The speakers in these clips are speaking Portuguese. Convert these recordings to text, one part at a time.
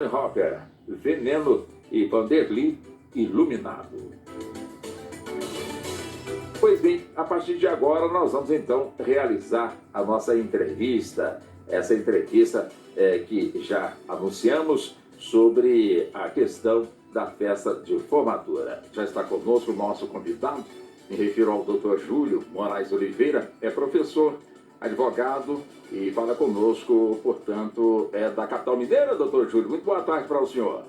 Rocker, Veneno e Vanderly Iluminado. Pois bem, a partir de agora nós vamos então realizar a nossa entrevista. Essa entrevista que já anunciamos sobre a questão da festa de formatura. Já está conosco o nosso convidado, me refiro ao Dr. Júlio Moraes Oliveira, é professor, advogado e fala conosco, portanto, da capital mineira, doutor Júlio. Muito boa tarde para o senhor.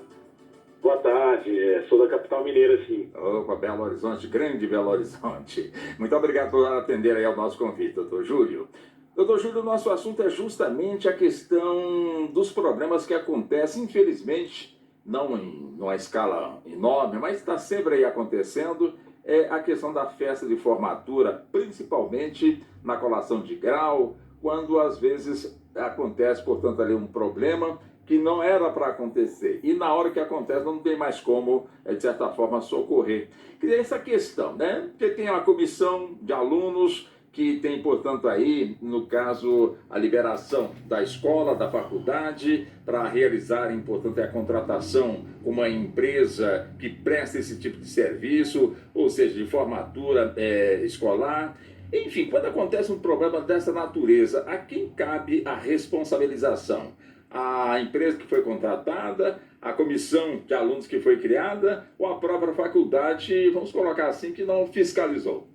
Boa tarde, sou da capital mineira, sim. Opa, Belo Horizonte, grande Belo Horizonte. Muito obrigado por atender aí ao nosso convite, doutor Júlio. Doutor Júlio, nosso assunto é justamente a questão dos problemas que acontecem, infelizmente, não em uma escala enorme, mas está sempre aí acontecendo, é a questão da festa de formatura, principalmente na colação de grau, quando às vezes acontece, portanto, ali um problema que não era para acontecer. E na hora que acontece, não tem mais como, de certa forma, socorrer. Queria essa questão, né? Porque tem uma comissão de alunos que tem, portanto, aí, no caso, a liberação da escola, da faculdade, para realizarem, portanto, a contratação com uma empresa que presta esse tipo de serviço, ou seja, de formatura escolar. Enfim, quando acontece um problema dessa natureza, a quem cabe a responsabilização? A empresa que foi contratada, a comissão de alunos que foi criada, ou a própria faculdade, vamos colocar assim, que não fiscalizou?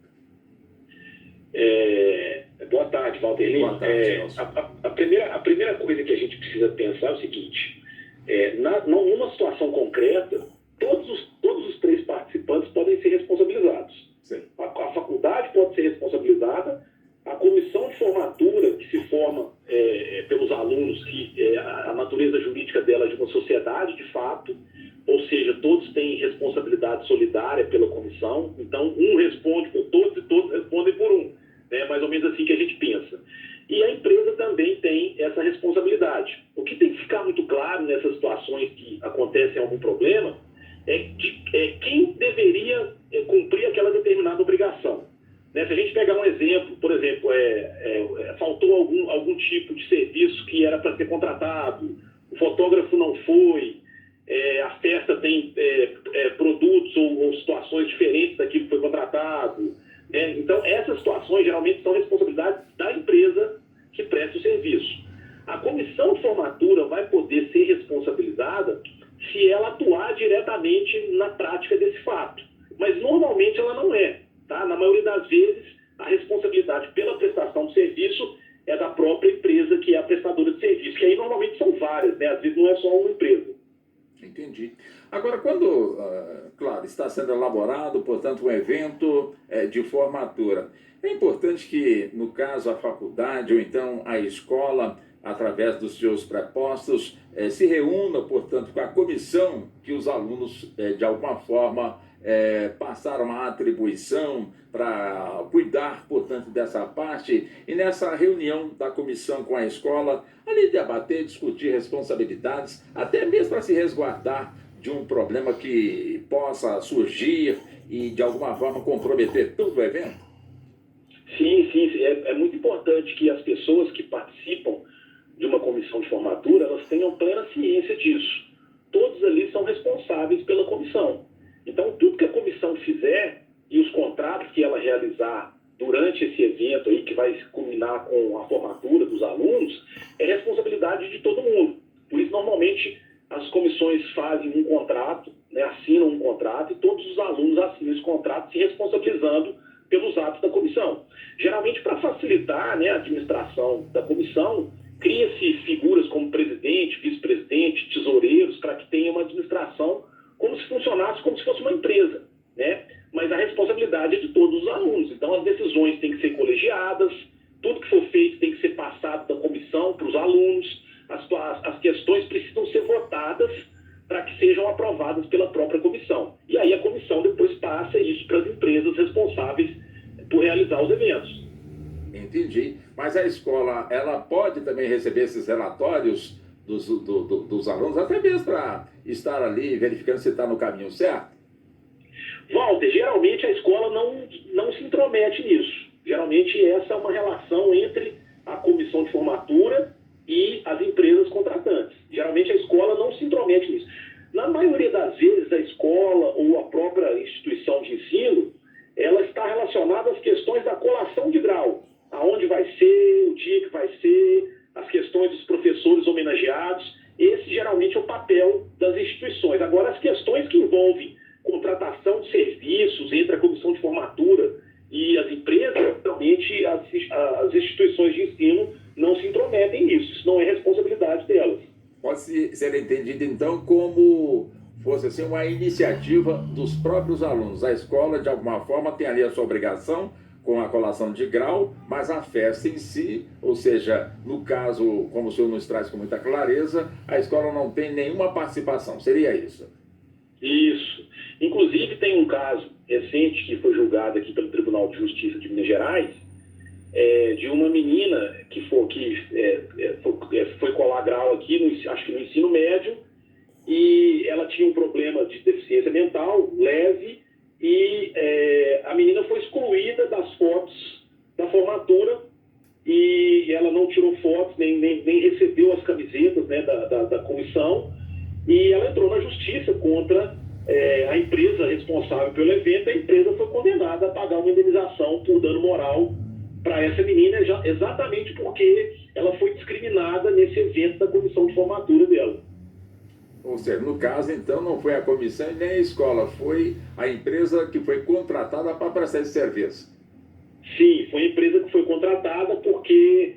Boa tarde, Valderlin. Boa tarde, a primeira coisa que a gente precisa pensar é o seguinte: numa situação concreta, todos os três participantes podem ser responsabilizados. A faculdade pode ser responsabilizada, a comissão de formatura, que se forma pelos alunos, que a natureza jurídica dela é de uma sociedade de fato, ou seja, todos têm responsabilidade solidária pela comissão, então um responde por todos e todos respondem por um. É mais ou menos assim que a gente pensa. E a empresa também tem essa responsabilidade. O que tem que ficar muito claro nessas situações que acontecem algum problema é quem deveria cumprir aquela determinada obrigação. Né? Se a gente pegar um exemplo, por exemplo, faltou algum tipo de serviço que era para ser contratado, o fotógrafo não foi, a festa tem produtos ou situações diferentes daquilo que foi contratado. Então, essas situações geralmente são responsabilidade da empresa que presta o serviço. A comissão de formatura vai poder ser responsabilizada se ela atuar diretamente na prática desse fato. Mas, normalmente, ela não é. Tá? Na maioria das vezes, a responsabilidade pela prestação do serviço é da própria empresa que é a prestadora de serviço, que aí, normalmente, são várias, né? Às vezes, não é só uma empresa. Entendi. Agora, quando, claro, está sendo elaborado, portanto, um evento de formatura, é importante que, no caso, a faculdade ou então a escola, através dos seus prepostos, se reúna, portanto, com a comissão que os alunos, de alguma forma, passaram a atribuição para cuidar, portanto, dessa parte, e nessa reunião da comissão com a escola, ali debater, discutir responsabilidades, até mesmo para se resguardar de um problema que possa surgir e, de alguma forma, comprometer todo o evento? Sim. É muito importante que as pessoas que participam de uma comissão de formatura, elas tenham plena ciência disso. Todos ali são responsáveis pela comissão. Então, tudo que a comissão fizer e os contratos que ela realizar durante esse evento aí, que vai culminar com a formatura dos alunos, é responsabilidade de todo mundo. Por isso, normalmente, as comissões fazem um contrato, né, assinam um contrato, e todos os alunos assinam esse contrato se responsabilizando pelos atos da comissão. Geralmente, para facilitar, né, a administração da comissão, cria-se figuras como presidente, vice-presidente, tesoureiros, para que tenha uma administração como se funcionasse como se fosse uma empresa, né? Mas a responsabilidade é de todos os alunos. Então, as decisões têm que ser colegiadas, tudo que for feito tem que ser passado da comissão para os alunos, as questões precisam ser votadas para que sejam aprovadas pela própria comissão. E aí a comissão depois passa isso para as empresas responsáveis por realizar os eventos. Entendi. Mas a escola, ela pode também receber esses relatórios dos alunos, até mesmo para estar ali verificando se está no caminho certo? Walter, geralmente a escola não se intromete nisso. Geralmente essa é uma relação entre a comissão de formatura e as empresas contratantes. Geralmente a escola não se intromete nisso. Na maioria das vezes, a escola ou a própria instituição de ensino, ela está relacionada às questões da colação de grau, aonde vai ser, o dia que vai ser, as questões dos professores homenageados. Esse geralmente é o papel das instituições. Agora, as questões que envolvem contratação de serviços entre a comissão de formatura e as empresas, realmente as instituições de ensino não se intrometem nisso. Isso não é responsabilidade delas. Pode ser entendido, então, como fosse assim, uma iniciativa dos próprios alunos. A escola, de alguma forma, tem ali a sua obrigação com a colação de grau, mas a festa em si, ou seja, no caso, como o senhor nos traz com muita clareza, a escola não tem nenhuma participação. Seria isso? Isso. Inclusive, tem um caso recente que foi julgado aqui pelo Tribunal de Justiça de Minas Gerais, de uma menina que foi colar grau aqui, acho que no ensino médio, e ela tinha um problema de deficiência mental leve, e a menina foi excluída das fotos da formatura, e ela não tirou fotos, nem recebeu as camisetas, né, da comissão, e ela entrou na justiça contra a empresa responsável pelo evento. A empresa foi condenada a pagar uma indenização por dano moral para essa menina, exatamente porque ela foi discriminada nesse evento da comissão de formatura dela. Ou seja, no caso, então, não foi a comissão e nem a escola, foi a empresa que foi contratada para prestar esse serviço. Sim, foi a empresa que foi contratada porque,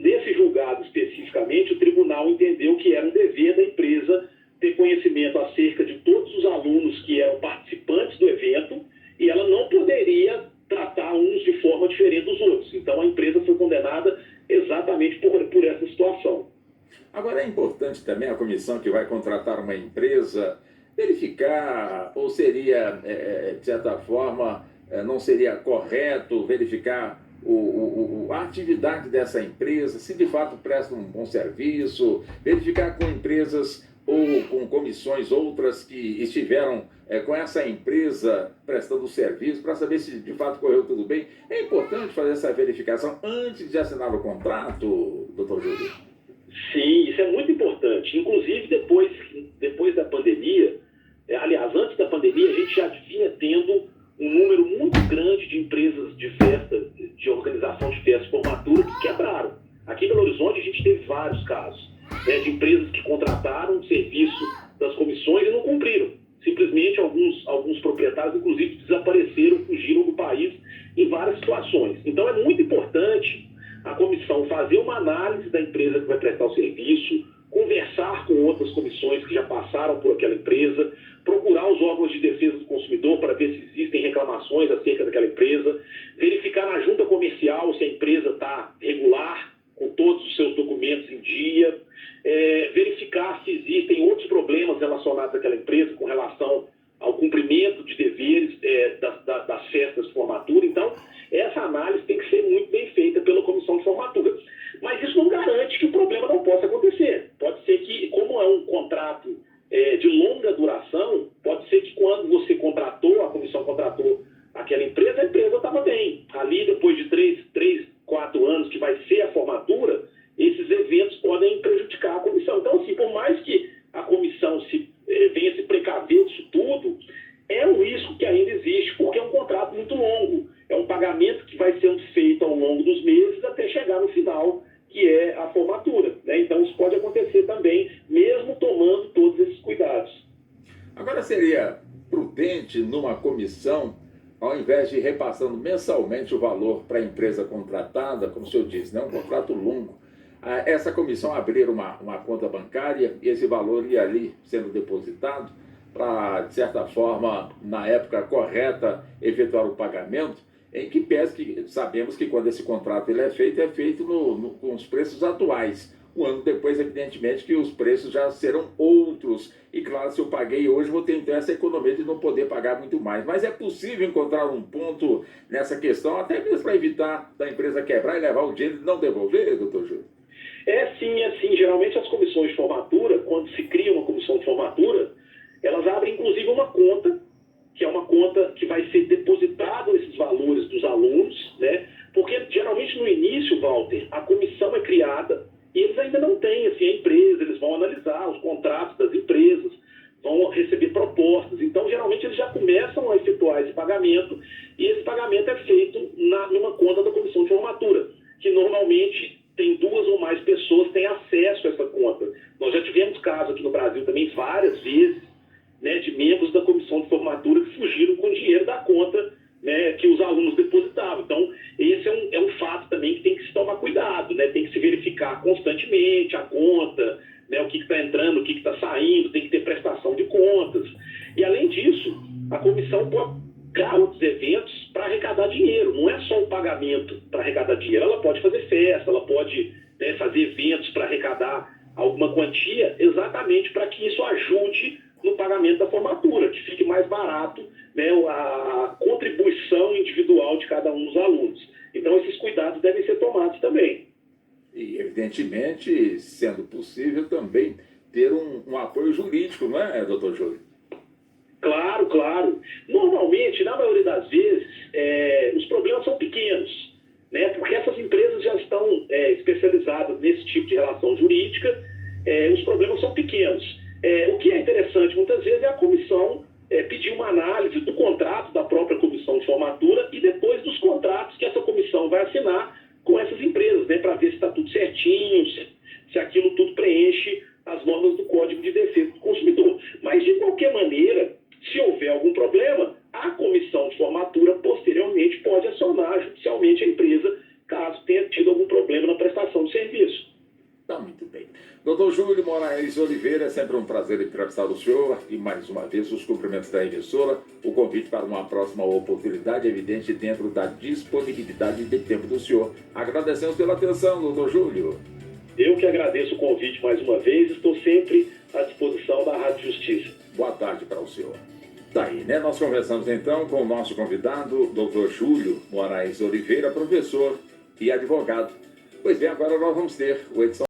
nesse julgado especificamente, o tribunal entendeu que era um dever da empresa ter conhecimento acerca de todos os alunos que eram participantes do evento, e ela não poderia tratar uns de forma diferente dos outros. Então, a empresa foi condenada exatamente por essa situação. Agora, é importante também a comissão que vai contratar uma empresa verificar, ou seria, de certa forma, não seria correto verificar a atividade dessa empresa, se de fato presta um bom serviço, verificar com empresas ou com comissões outras que estiveram com essa empresa prestando serviço, para saber se de fato correu tudo bem. É importante fazer essa verificação antes de assinar o contrato, doutor Júlio? Sim, isso é muito importante. Inclusive, depois da pandemia, aliás, antes da pandemia, a gente já vinha tendo um número muito grande de empresas de festa, de organização de festas de formatura que quebraram. Aqui em Belo Horizonte, a gente teve vários casos, né, de empresas que contrataram o serviço das comissões e não cumpriram. Simplesmente, alguns proprietários, inclusive, desapareceram, fugiram do país em várias situações. Então, é muito importante a comissão fazer uma análise da empresa que vai prestar o serviço, conversar com outras comissões que já passaram por aquela empresa, procurar os órgãos de defesa do consumidor para ver se existem reclamações acerca daquela empresa, verificar na junta comercial se a empresa está regular, com todos os seus documentos em dia, verificar se existem outros problemas relacionados àquela empresa com relação ao cumprimento de deveres das festas de formatura. Então, essa análise tem que ser muito bem feita pela comissão de formatura. Mas isso não garante que o problema não possa acontecer. Pode ser que, como é um contrato de longa duração, pode ser que quando você contratou, a comissão contratou aquela empresa, a empresa estava bem. Ali, depois de 3, 4 anos, que vai ser a formatura, esses eventos podem prejudicar a comissão. Então, assim, por mais que a comissão venha se precaver disso tudo, é um risco que ainda existe, porque é um contrato muito longo. É um pagamento que vai sendo feito ao longo dos meses até chegar no final, que é a formatura, né? Então, isso pode acontecer também, mesmo tomando todos esses cuidados. Agora, seria prudente numa comissão, ao invés de ir repassando mensalmente o valor para a empresa contratada, como o senhor disse, né? Um contrato longo, essa comissão abrir uma conta bancária e esse valor ia ali sendo depositado para, de certa forma, na época correta, efetuar o pagamento, em que pese que sabemos que quando esse contrato ele é feito com os preços atuais. Um ano depois, evidentemente, que os preços já serão outros. E claro, se eu paguei hoje, vou ter então essa economia de não poder pagar muito mais. Mas é possível encontrar um ponto nessa questão, até mesmo para evitar da empresa quebrar e levar o dinheiro e não devolver, doutor Júlio? Sim. Geralmente as comissões de formatura, quando se cria uma comissão de formatura, elas abrem inclusive uma conta, que é uma conta que vai ser depositado esses valores dos alunos, né? Porque geralmente no início, Walter, a comissão é criada começam a efetuar esse pagamento, e esse pagamento é feito numa conta da comissão de formatura, que normalmente tem 2 ou mais pessoas que têm acesso a essa conta. Nós já tivemos casos aqui no Brasil também várias vezes, né, de membros da comissão de formatura que fugiram com dinheiro da conta, né, que os alunos depositavam. Então, esse é um fato também que tem que se tomar cuidado, né, tem que se verificar constantemente a conta, né, o que está entrando, o que está saindo, tem que ter prestação de contas. E, além disso, a comissão pode criar outros eventos para arrecadar dinheiro. Não é só o pagamento para arrecadar dinheiro, ela pode fazer festa, ela pode, né, fazer eventos para arrecadar alguma quantia, exatamente para que isso ajude no pagamento da formatura, que fique mais barato, né, a contribuição individual de cada um dos alunos. Então, esses cuidados devem ser tomados também. E, evidentemente, sendo possível, também ter um apoio jurídico, não é, doutor Júlio? Claro, claro. Normalmente, na maioria das vezes, os problemas são pequenos, né, porque essas empresas já estão especializadas nesse tipo de relação jurídica, os problemas são pequenos. O que é interessante, muitas vezes, é a comissão pedir uma análise do contrato da própria comissão de formatura e depois dos contratos que essa comissão vai assinar com essas empresas, né, para ver se está tudo certinho, se aquilo tudo preenche as normas do Código de Defesa do Consumidor. Mas, de qualquer maneira, se houver algum problema, a comissão de formatura, posteriormente, pode acionar judicialmente a empresa, caso tenha tido algum problema na prestação de serviço. Tá, muito bem. Doutor Júlio Moraes Oliveira, é sempre um prazer entrevistar o senhor e, mais uma vez, os cumprimentos da emissora, o convite para uma próxima oportunidade, evidente, dentro da disponibilidade de tempo do senhor. Agradecemos pela atenção, doutor Júlio. Eu que agradeço o convite mais uma vez, estou sempre à disposição da Rádio Justiça. Boa tarde para o senhor. Tá aí, né? Nós conversamos então com o nosso convidado, doutor Júlio Moraes Oliveira, professor e advogado. Pois bem, agora nós vamos ter o edição